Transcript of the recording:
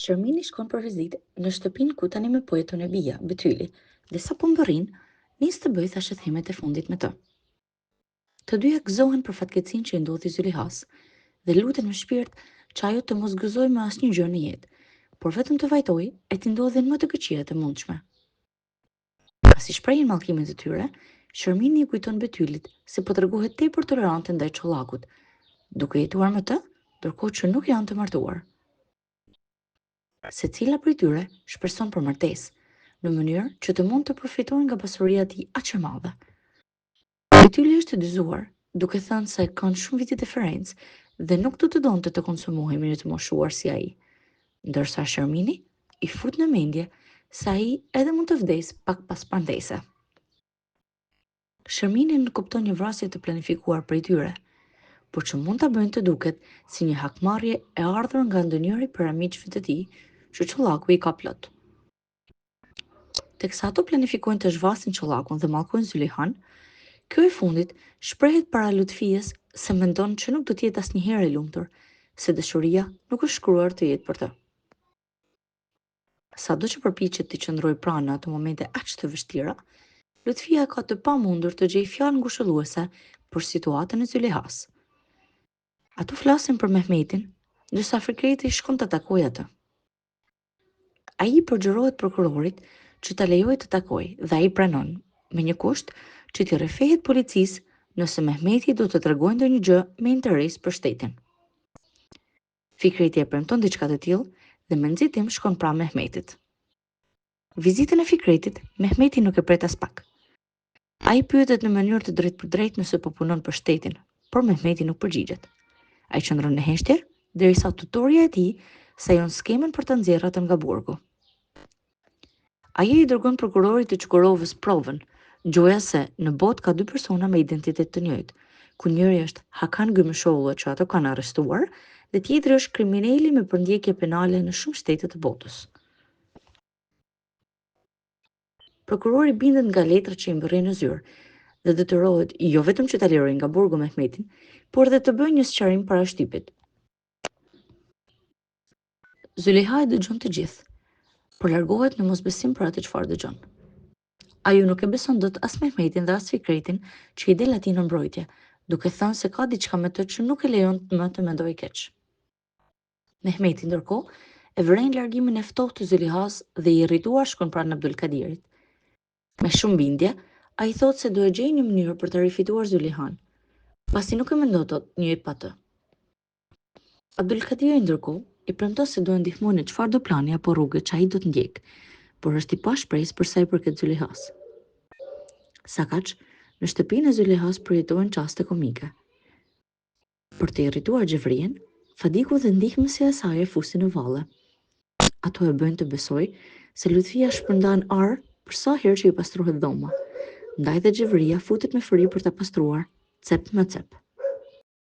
Shermini shkon për vizitë në shtëpinë ku tani më po jeton e bija, Betyli, dhe sa po mbërrin, nis të bëj thashëthemet e fundit me të. Të dyja gëzohen për fatkeqësinë që i ndodhi Zylihas dhe luten me shpirt që ajo të mos gëzoj me asnjë gjë në jetë, por vetëm të vajtoj e t'i ndodhin më të këqijet e mundshme. Pas i shprehin mallkimin e tyre, Shermini i kujton Betylit se po tregohet tepër tolerante ndaj çollakut, duke jetuar me të, ndërkohë që nuk janë të martuar. Secila prej tyre shpreson për martesë, në mënyrë që të mund të përfitojnë nga pasuria e tij aq e madhe. Betyli është i dyzuar, duke thënë se kanë shumë vite diferencë dhe nuk do të donte të konsumohej me një të moshuar si ai, ndërsa Shermini i fut në mendje se ai edhe mund të vdesë pak pas prandese. Shermini nuk kupton një vrasje të planifikuar prej tyre, por që mund ta bëjnë të duket si një hakmarrje e ardhur nga ndonjëri prej miqve të tij, që çollaku i ka plot. Teksa ato planifikojnë të zhvasin çollakun dhe mallkojnë Zylihan, kjo e fundit shprehet para Lutfijes se mendon që nuk do të jetë asnjëherë e lumtur, se dashuria nuk është shkruar të jetë për të. Sado që përpiqet të qëndrojë pranë në ato momente aq të vështira, Lutfia ka të pamundur të gjejë fjalë ngushëlluese për situatën e Zylihas. Ato flasin për Mehmetin, ndërsa Fikreti shkon të takojë atë. Ai i përgjërohet prokurorit që ta lejojë të takojë dhe ai pranon, me një kusht që t'i rrefehet policisë nëse Mehmeti do të tregojë ndonjë gjë me interes për shtetin. Fikreti e premton diçka të tillë dhe me nxitim shkon pranë Mehmetit. Vizitën e Fikretit, Mehmeti nuk e pret as pak. Ai pyetet në mënyrë të drejtpërdrejtë nëse po punon për shtetin, por Mehmeti nuk përgjigjet. Ai qëndron në heshtje derisa tutorja e tij sajon skemën për të nxjerrë atë nga burgu. Ai i dërgon prokurorit të Çukurovës provën, gjoja se në botë ka dy persona me identitet të njëjtë, ku njëri është Hakan Gymyshollu që ato kanë arrestuar dhe tjetri është kriminali me përndjekje penale në shumë shtete të botës. Prokurori bindet nga letrat që i mbërrin në zyrë dhe detyrohet jo vetëm që ta lirojë nga burgu Mehmetin, por edhe të bëjë një sqarim para shtypit. Zyliha e dëgjon të gjithë, por largohet në mosbesim për atë çfarë dëgjon. Ajo nuk e beson dot as Mehmetin dhe as Fikretin që i del atij në mbrojtje, duke thënë se ka diçka me të që nuk e lejon më të mendojë keq. Mehmeti ndërkohë e vren largimin e ftohtë të Zylihas dhe i irrituar shkon pranë Abdulkadirit. Me shumë bindje, ai thotë se do e gjejë një mënyrë për të rifituar Zylihan, pasi nuk e mendon dot një jetë pa të. Abdulkadiri ndërkohë i premton se do e ndihmojë në çfarëdo plani apo rrugë që ai do të ndjek, por është i pashpresë për sa i përket Zylihas. Sa kaq, në shtëpinë e Zylihas përjetojnë çaste komike. Për të irrituar Xhevrien, Fadiku dhe ndihmësja e saj e fusin në valle. Ato e bëjnë të besojë se Lutfia shpërndan ar për sa herë që i pastrohet dhoma, ndaj dhe Xhevria futet me fëri për ta pastruar, cep me cep.